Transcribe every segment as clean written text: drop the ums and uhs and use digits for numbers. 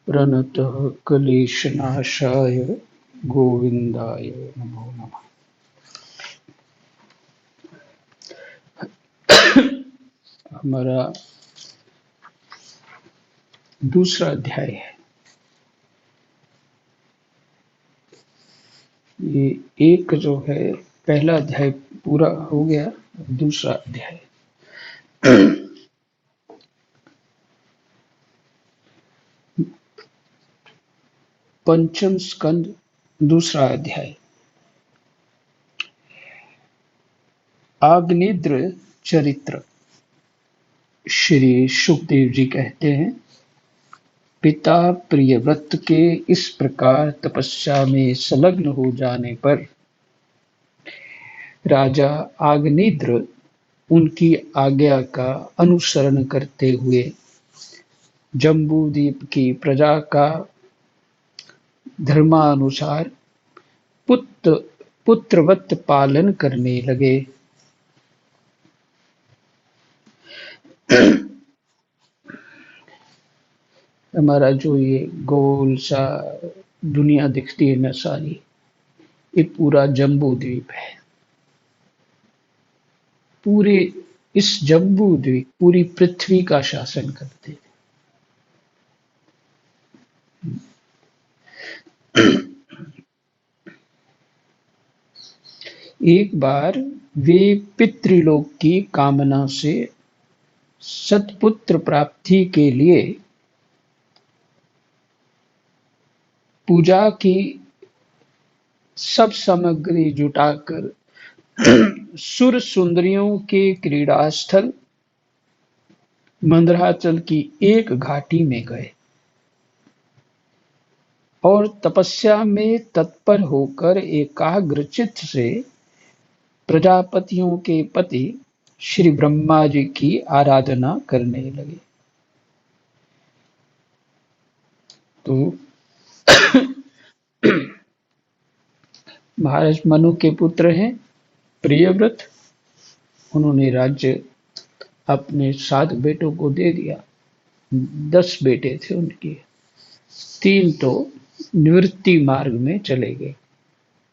प्रणतः क्लेशनाशाय गोविंदाय नमो नमः। हमारा दूसरा अध्याय है। ये एक जो है पहला अध्याय पूरा हो गया, दूसरा अध्याय पंचम स्कंद दूसरा अध्याय। आग्नेद्र चरित्र। श्री सुखदेव जी कहते हैं, पिता प्रियव्रत के इस प्रकार तपस्या में संलग्न हो जाने पर राजा आग्नेद्र उनकी आज्ञा का अनुसरण करते हुए जम्बूद्वीप की प्रजा का धर्मानुसार पुत्रवत पालन करने लगे। हमारा जो ये गोल सा दुनिया दिखती है ना सारी, ये पूरा जम्बू द्वीप है। पूरे इस जम्बू द्वीप पूरी पृथ्वी का शासन करते थे। एक बार वे पितृलोक की कामना से सत्पुत्र प्राप्ति के लिए पूजा की सब सामग्री जुटाकर सुर सुंदरियों के क्रीड़ा स्थल मंदराचल की एक घाटी में गए और तपस्या में तत्पर होकर एकाग्रचित्त से प्रजापतियों के पति श्री ब्रह्मा जी की आराधना करने लगे। तो महाराज मनु के पुत्र हैं प्रियव्रत। उन्होंने राज्य अपने 7 बेटों को दे दिया। 10 बेटे थे उनके, 3 तो निवृत्ति मार्ग में चले गए,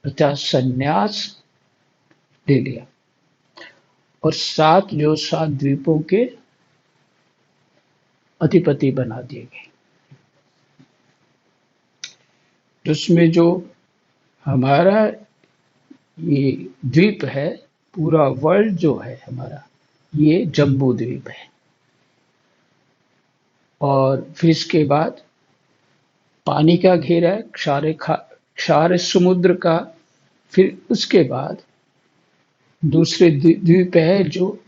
अर्थात संन्यास ले लिया, और 7 जो 7 द्वीपों के अधिपति बना दिए गए। उसमें जो हमारा ये द्वीप है, पूरा वर्ल्ड जो है हमारा, ये जम्बू द्वीप है। और फिर इसके बाद पानी का घेरा है, क्षार समुद्र का। फिर उसके बाद दूसरे द्वीप है जो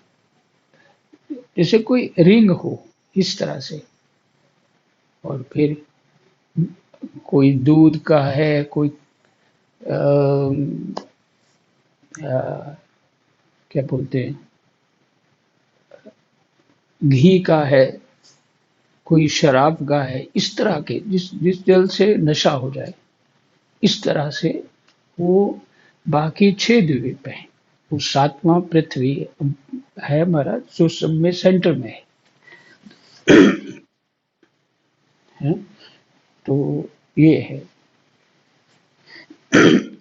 जैसे कोई रिंग हो इस तरह से, और फिर कोई दूध का है, कोई क्या बोलते हैं, घी का है, कोई शराब का है। इस तरह के जिस जल से नशा हो जाए, इस तरह से वो बाकी 6 द्वीप हैं। वो 7वां पृथ्वी है हमारा, जो सब में सेंटर में है। तो ये है,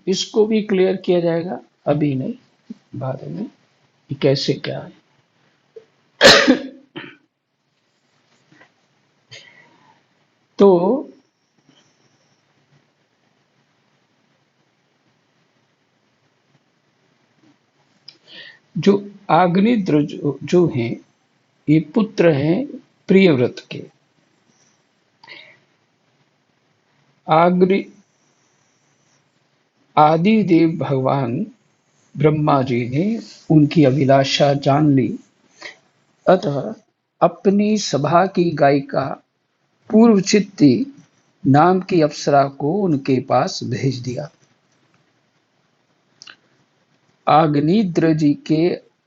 इसको भी क्लियर किया जाएगा, अभी नहीं, बाद में कैसे क्या है। तो जो आग्नेद्र जो हैं, ये पुत्र हैं प्रियव्रत के। आदिदेव भगवान ब्रह्मा जी ने उनकी अभिलाषा जान ली, अतः अपनी सभा की गायिका पूर्वचित्ती नाम की अप्सरा को उनके पास भेज दिया। आग्नेद्र जी के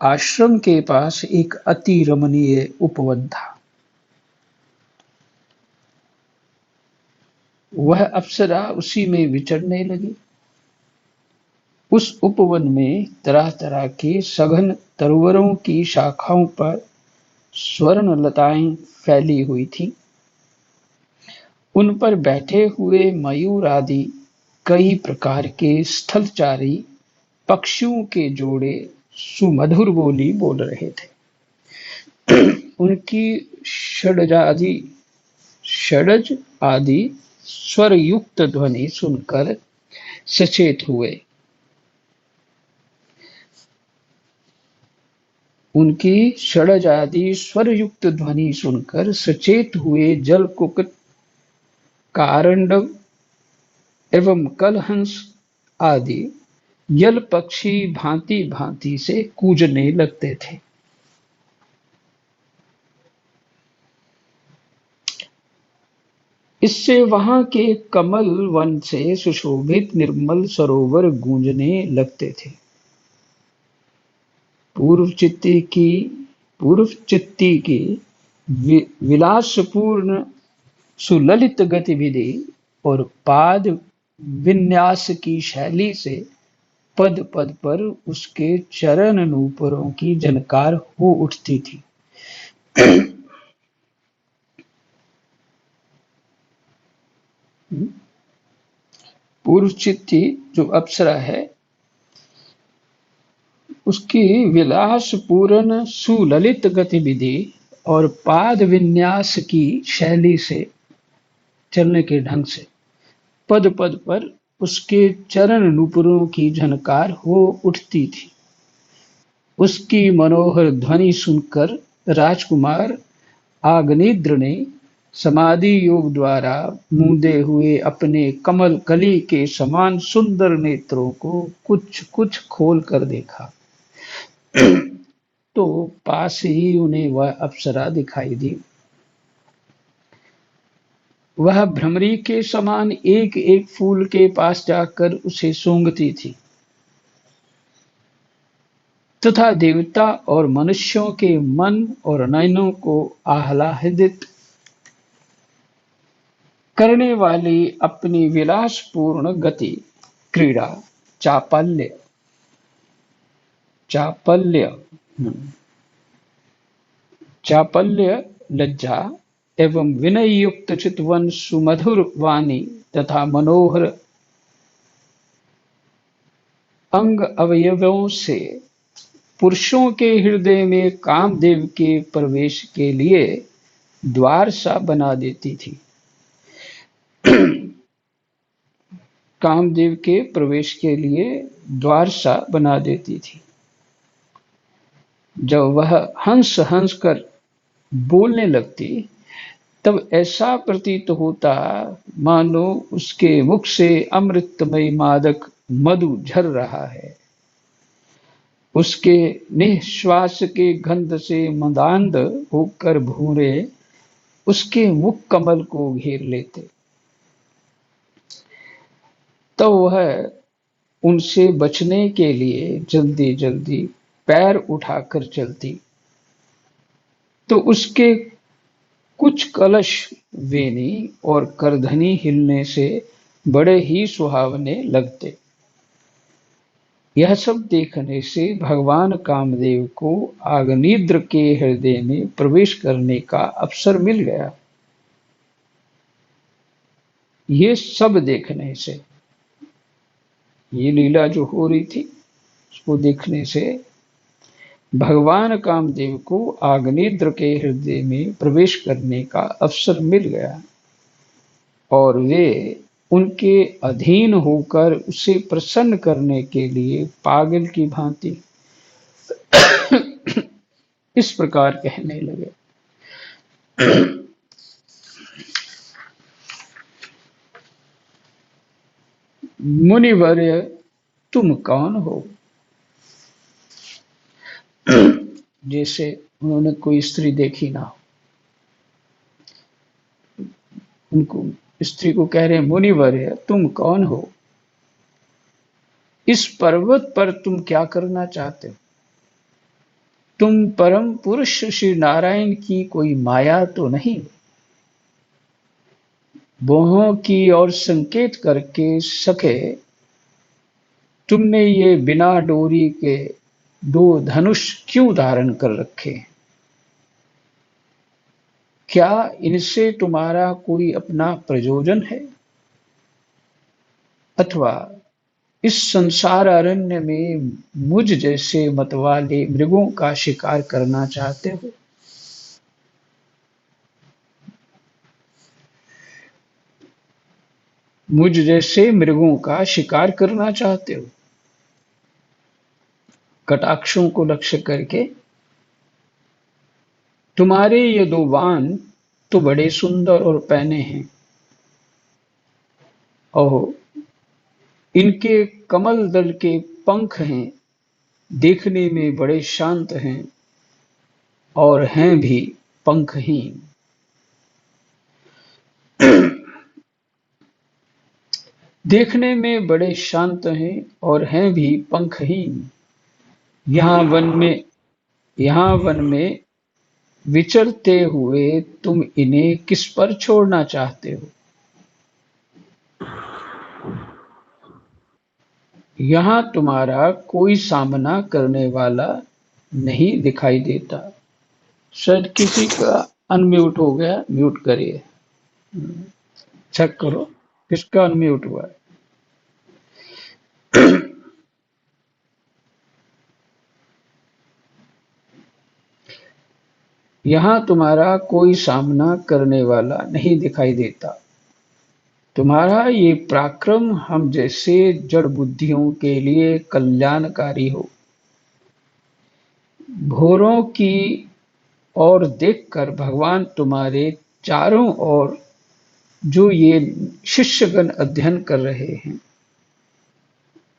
आश्रम के पास एक अति रमणीय उपवन था। वह अप्सरा उसी में विचरने लगी। उस उपवन में तरह तरह के सघन तरुवरों की शाखाओं पर स्वर्ण लताएं फैली हुई थीं। उन पर बैठे हुए मयूर आदि कई प्रकार के स्थलचारी पक्षियों के जोड़े सुमधुर बोली बोल रहे थे। उनकी षडज आदि स्वरयुक्त ध्वनि सुनकर सचेत हुए। उनकी षडज आदि स्वरयुक्त ध्वनि सुनकर सचेत हुए जलकुक्कुट, कारंडव एवं कलहंस आदि यल पक्षी भांति भांति से कूजने लगते थे। इससे वहां के कमल वन से सुशोभित निर्मल सरोवर गूंजने लगते थे। पूर्व चित्ती की विलासपूर्ण सुललित गतिविधि और पाद विन्यास की शैली से पद पद पर उसके चरण नूपुरों की झनकार हो उठती थी। पूर्व चित्ती जो अप्सरा है, उसकी विलासपूर्ण सुललित गतिविधि और पाद विन्यास की शैली से, चलने के ढंग से पद पद पर उसके चरण नूपुरों की झनकार हो उठती थी। उसकी मनोहर ध्वनि सुनकर राजकुमार आग्नेद्र ने समाधि योग द्वारा मूंदे हुए अपने कमल कली के समान सुंदर नेत्रों को कुछ कुछ खोल कर देखा तो पास ही उन्हें वह अप्सरा दिखाई दी। वह भ्रमरी के समान एक एक फूल के पास जाकर उसे सूंघती थी तथा देवता और मनुष्यों के मन और नयनों को आह्लादित करने वाली अपनी विलासपूर्ण गति, क्रीड़ा, चापल्य लज्जा एवं विनय युक्त चितवन सुमधुर वाणी तथा मनोहर अंग अवयवों से पुरुषों के हृदय में कामदेव के प्रवेश के लिए द्वार सा बना देती थी। कामदेव के प्रवेश के लिए द्वार सा बना देती थी। जब वह हंस हंस कर बोलने लगती तब ऐसा प्रतीत होता मानो उसके मुख से अमृतमय मादक मधु झर रहा है। उसके निश्वास के गंध से मदांध होकर भूरे उसके मुख कमल को घेर लेते। तो वह उनसे बचने के लिए जल्दी जल्दी पैर उठाकर चलती तो उसके कुछ कलश, वेणी और करधनी हिलने से बड़े ही सुहावने लगते। यह सब देखने से भगवान कामदेव को आग्नेद्र के हृदय में प्रवेश करने का अवसर मिल गया। ये सब देखने से, ये लीला जो हो रही थी उसको देखने से भगवान कामदेव को आग्नेद्र के हृदय में प्रवेश करने का अवसर मिल गया और वे उनके अधीन होकर उसे प्रसन्न करने के लिए पागल की भांति इस प्रकार कहने लगे। मुनिवर्य, तुम कौन हो? जैसे उन्होंने कोई स्त्री देखी ना हो, उनको स्त्री को कह रहे हैं, मुनिवर्य तुम कौन हो? इस पर्वत पर तुम क्या करना चाहते हो? तुम परम पुरुष श्री नारायण की कोई माया तो नहीं? बोहों की ओर संकेत करके सके तुमने ये बिना डोरी के दो धनुष क्यों धारण कर रखे? क्या इनसे तुम्हारा कोई अपना प्रयोजन है, अथवा इस संसार अरण्य में मुझ जैसे मतवाले मृगों का शिकार करना चाहते हो? मुझ जैसे मृगों का शिकार करना चाहते हो? कटाक्षों को लक्ष्य करके, तुम्हारे ये दो बाण तो बड़े सुंदर और पैने हैं, और इनके कमल दल के पंख हैं, देखने में बड़े शांत हैं और हैं भी पंखहीन। देखने में बड़े शांत हैं और हैं भी पंखहीन। यहाँ वन में यहाँ वन में विचरते हुए तुम इन्हें किस पर छोड़ना चाहते हो? यहाँ तुम्हारा कोई सामना करने वाला नहीं दिखाई देता। शायद किसी का अनम्यूट हो गया, म्यूट करिए। चेक करो किसका अनम्यूट हुआ है। यहाँ तुम्हारा कोई सामना करने वाला नहीं दिखाई देता। तुम्हारा ये पराक्रम हम जैसे जड़ बुद्धियों के लिए कल्याणकारी हो। भोरों की ओर देखकर भगवान तुम्हारे चारों ओर जो ये शिष्यगण अध्ययन कर रहे हैं,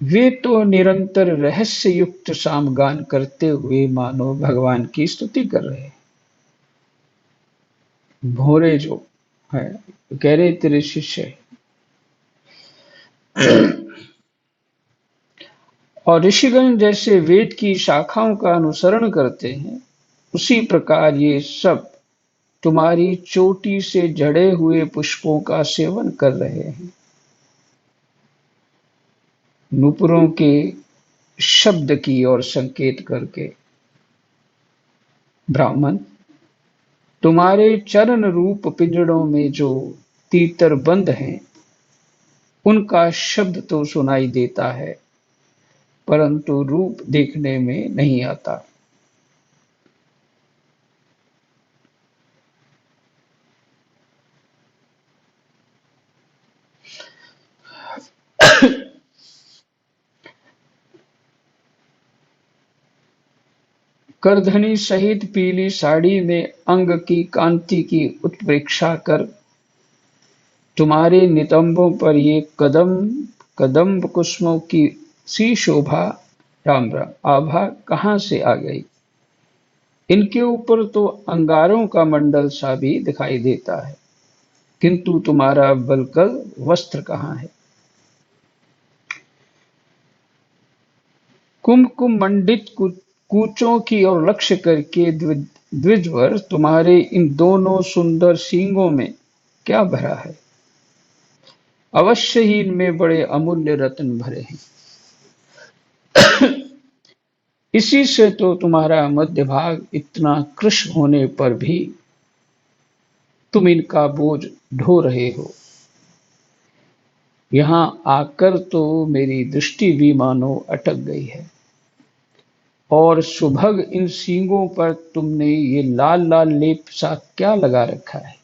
वे तो निरंतर रहस्य युक्त सामगान करते हुए मानो भगवान की स्तुति कर रहे हैं। भोरे जो है कह रहे तेरे शिष्य, और ऋषिगण जैसे वेद की शाखाओं का अनुसरण करते हैं, उसी प्रकार ये सब तुम्हारी चोटी से झड़े हुए पुष्पों का सेवन कर रहे हैं। नूपुरों के शब्द की ओर संकेत करके, ब्राह्मण, तुम्हारे चरण रूप पिंजड़ों में जो तीतर बंद हैं, उनका शब्द तो सुनाई देता है, परंतु रूप देखने में नहीं आता। करधनी सहित पीली साड़ी में अंग की कांति की उत्प्रेक्षा कर तुम्हारे नितंबों पर ये कदम्ब कुसुमों की सी शोभा, राम राम, आभा कहाँ से आ गई? इनके ऊपर तो अंगारों का मंडल सा भी दिखाई देता है, किंतु तुम्हारा बलकल वस्त्र कहाँ है? कुमकुम मंडित कूचों की ओर लक्ष्य करके द्विजवर, तुम्हारे इन दोनों सुंदर सींगों में क्या भरा है? अवश्य ही इनमें बड़े अमूल्य रत्न भरे हैं। इसी से तो तुम्हारा मध्य भाग इतना कृश होने पर भी तुम इनका बोझ ढो रहे हो। यहाँ आकर तो मेरी दृष्टि भी मानो अटक गई है, और सुभग इन सींगों पर तुमने ये लाल लाल लेप सा क्या लगा रखा है?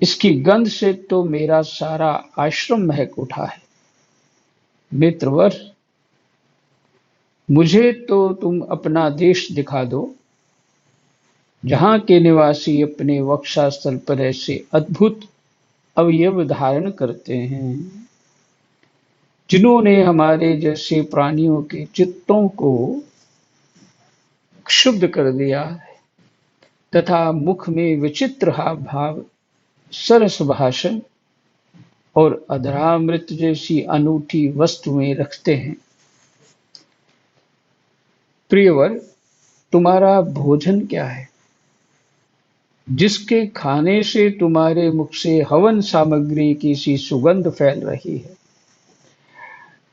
इसकी गंध से तो मेरा सारा आश्रम महक उठा है। मित्रवर, मुझे तो तुम अपना देश दिखा दो, जहां के निवासी अपने वक्षस्थल पर ऐसे अद्भुत अवयव धारण करते हैं, जिन्होंने हमारे जैसे प्राणियों के चित्तों को क्षुब्ध कर दिया, तथा मुख में विचित्र हाव भाव, सरस भाषण और अधरामृत जैसी अनूठी वस्तुएं रखते हैं। प्रियवर, तुम्हारा भोजन क्या है, जिसके खाने से तुम्हारे मुख से हवन सामग्री की सी सुगंध फैल रही है?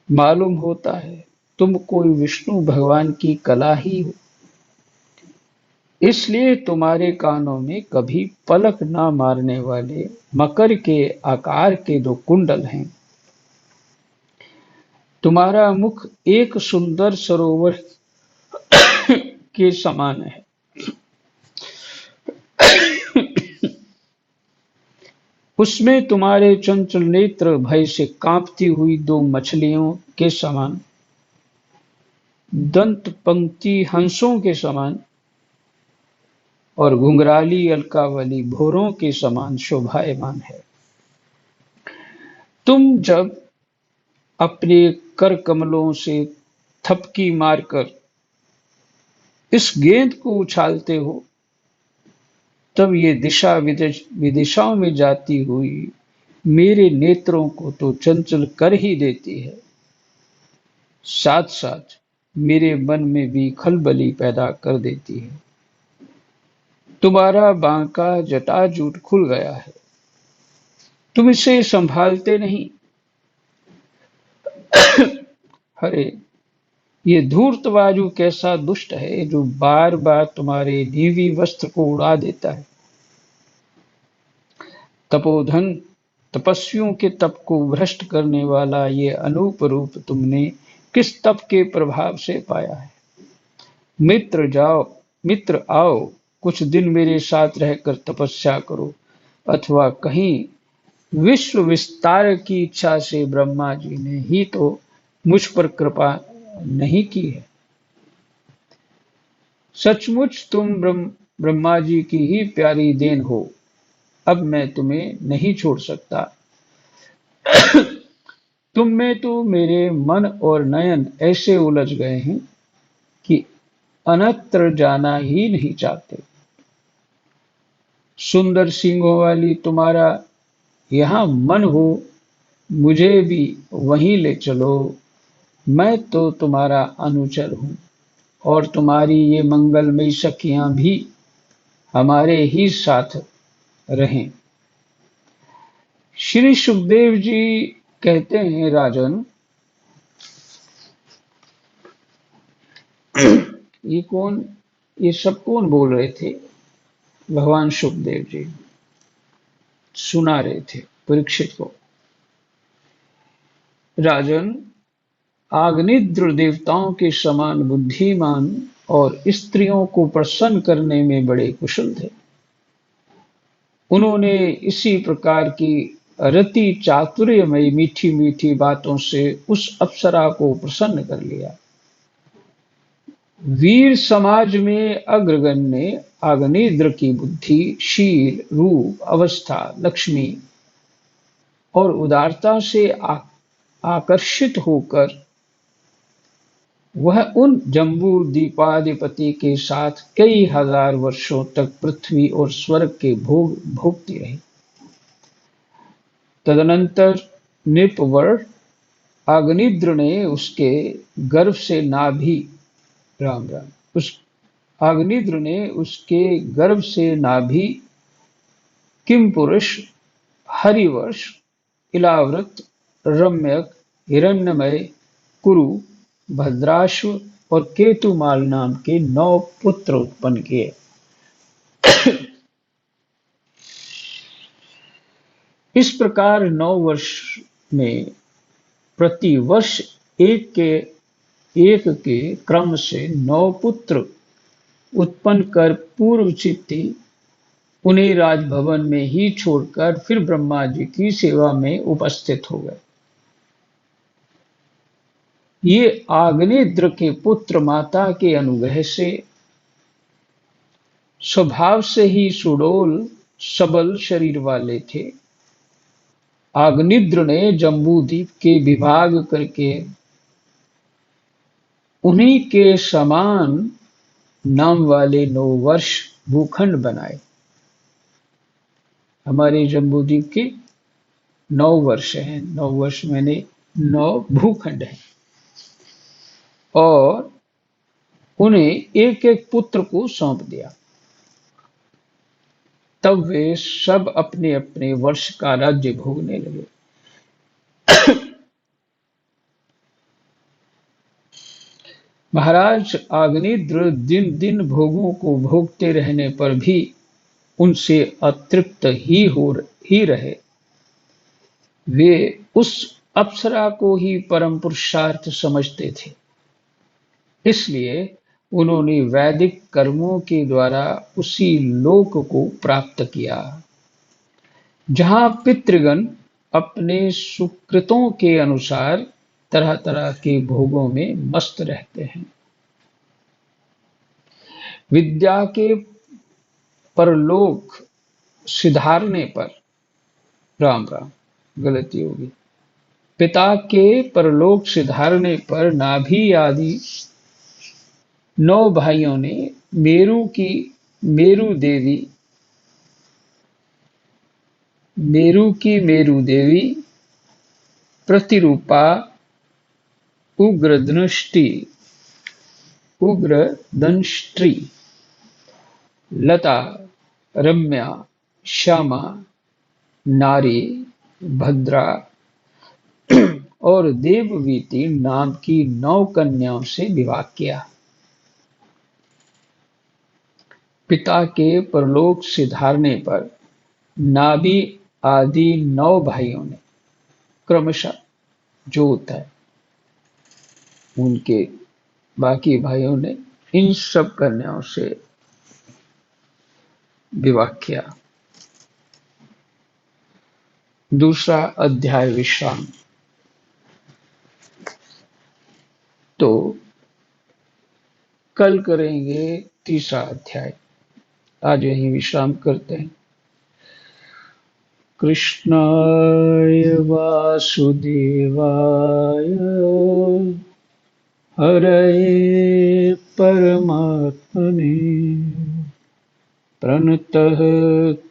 मालूम होता है तुम कोई विष्णु भगवान की कला ही हो। इसलिए तुम्हारे कानों में कभी पलक ना मारने वाले मकर के आकार के दो कुंडल हैं। तुम्हारा मुख एक सुंदर सरोवर के समान है। उसमें तुम्हारे चंचल नेत्र भय से कांपती हुई दो मछलियों के समान, दंत पंक्ति हंसों के समान और घुंघराली अलकावली भोरों के समान शोभायमान है। तुम जब अपने कर कमलों से थपकी मारकर इस गेंद को उछालते हो, तब ये दिशा विदिशाओं में जाती हुई मेरे नेत्रों को तो चंचल कर ही देती है, साथ साथ मेरे मन में भी खलबली पैदा कर देती है। तुम्हारा बांका जटाजूट खुल गया है, तुम इसे संभालते नहीं। अरे, ये धूर्तवायु कैसा दुष्ट है जो बार बार तुम्हारे नीवी वस्त्र को उड़ा देता है। तपोधन तपस्वियों के तप को भ्रष्ट करने वाला ये अनूप रूप तुमने किस तप के प्रभाव से पाया है। मित्र आओ, कुछ दिन मेरे साथ रहकर तपस्या करो, अथवा कहीं विश्व विस्तार की इच्छा से ब्रह्मा जी ने ही तो मुझ पर कृपा नहीं की है। सचमुच तुम ब्रह्मा जी की ही प्यारी देन हो। अब मैं तुम्हें नहीं छोड़ सकता। तुम में तो मेरे मन और नयन ऐसे उलझ गए हैं कि अन्यत्र जाना ही नहीं चाहते। सुंदर सींगों वाली तुम्हारा यहाँ मन हो, मुझे भी वहीं ले चलो। मैं तो तुम्हारा अनुचर हूँ और तुम्हारी ये मंगलमयी सखियां भी हमारे ही साथ रहें। श्री सुखदेव जी कहते हैं, राजन, ये सब कौन बोल रहे थे? भगवान सुखदेव जी सुना रहे थे परीक्षित को। राजन, आग्नेय देवताओं के समान बुद्धिमान और स्त्रियों को प्रसन्न करने में बड़े कुशल थे। उन्होंने इसी प्रकार की रति चातुर्यमयी मीठी मीठी बातों से उस अप्सरा को प्रसन्न कर लिया। वीर समाज में अग्रगण्य आग्नेय की बुद्धि, शील, रूप, अवस्था, लक्ष्मी और उदारता से आकर्षित होकर वह उन जम्बू दीपाधिपति के साथ कई हजार वर्षों तक पृथ्वी और स्वर्ग के भोग भोगती रही। तदनंतर नृपवर अग्निद्र ने उसके गर्भ से नाभि राम राम उस अग्निद्र ने उसके गर्भ से नाभि किमपुरुष, हरिवर्ष, इलाव्रत, रम्यक, हिरण्यमय, कुरु, भद्राश्व और केतुमाल नाम के 9 पुत्र उत्पन्न किए। इस प्रकार 9 वर्ष में प्रति वर्ष एक के क्रम से 9 पुत्र उत्पन्न कर पूर्व चित्ती उन्हें राजभवन में ही छोड़कर फिर ब्रह्मा जी की सेवा में उपस्थित हो गए। ये आग्नेय के पुत्र माता के अनुग्रह से स्वभाव से ही सुडोल सबल शरीर वाले थे। आग्नेय ने जम्बूद्वीप के विभाग करके उन्हीं के समान नाम वाले 9 वर्ष भूखंड बनाए। हमारे जम्बूद्वीप के 9 वर्ष हैं, 9 वर्ष मैंने 9 भूखंड हैं, और उन्हें एक एक पुत्र को सौंप दिया। तब वे सब अपने अपने वर्ष का राज्य भोगने लगे। महाराज आग्नेय दिन दिन भोगों को भोगते रहने पर भी उनसे अतृप्त ही रहे। वे उस अप्सरा को ही परम पुरुषार्थ समझते थे। इसलिए उन्होंने वैदिक कर्मों के द्वारा उसी लोक को प्राप्त किया जहां पितृगण अपने सुकृतों के अनुसार तरह तरह के भोगों में मस्त रहते हैं। विद्या के परलोक सिधारने पर, राम राम, गलती होगी, पिता के परलोक सिधारने पर नाभि आदि 9 भाइयों ने मेरु की मेरु देवी प्रतिरूपा उग्रदंष्ट्री लता, रम्या, श्यामा, नारी, भद्रा और देववीति नाम की 9 कन्याओं से विवाह किया। पिता के परलोक सिधारने पर नाभि आदि 9 भाइयों ने क्रमशः, जो होता है उनके बाकी भाइयों ने, इन सब कन्याओं से विवाह किया। दूसरा अध्याय विश्राम। तो कल करेंगे तीसरा अध्याय। आज यहीं विश्राम करते हैं। कृष्णाय वासुदेवाय हरये परमात्मने प्रणतः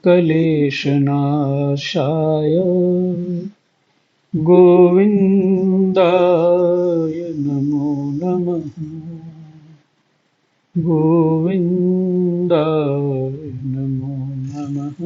क्लेशनाशाय गोविन्दाय नमो नमः। गोविन्दाय नमो नमः।